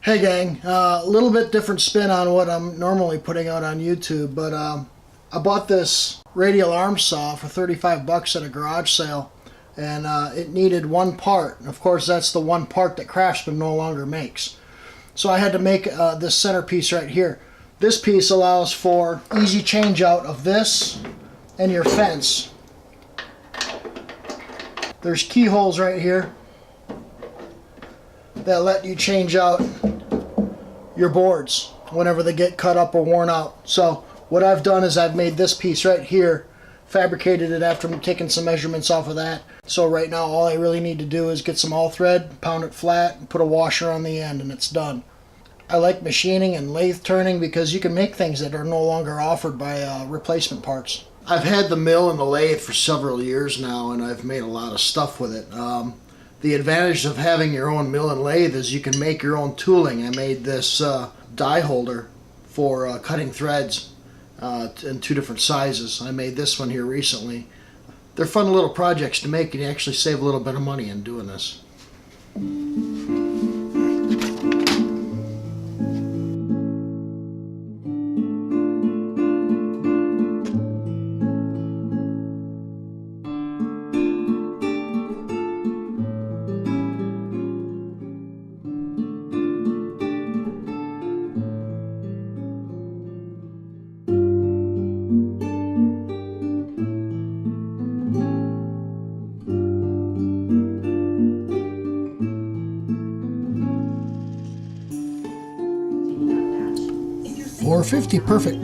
Hey gang, a little bit different spin on what I'm normally putting out on YouTube, but I bought this radial arm saw for 35 bucks at a garage sale, and it needed one part. Of course, that's the one part that Craftsman no longer makes. So I had to make this centerpiece right here. This piece allows for easy change out of this and your fence. There's keyholes right here that let you change out your boards whenever they get cut up or worn out. So what I've done is I've made this piece right here, fabricated it after taking some measurements off of that. So right now all I really need to do is get some all thread, pound it flat, and put a washer on the end, and it's done. I like machining and lathe turning because you can make things that are no longer offered by replacement parts. I've had the mill and the lathe for several years now, and I've made a lot of stuff with it. The advantage of having your own mill and lathe is you can make your own tooling. I made this die holder for cutting threads in 2 different sizes. I made this one here recently. They're fun little projects to make, and you actually save a little bit of money in doing this. 450, perfect.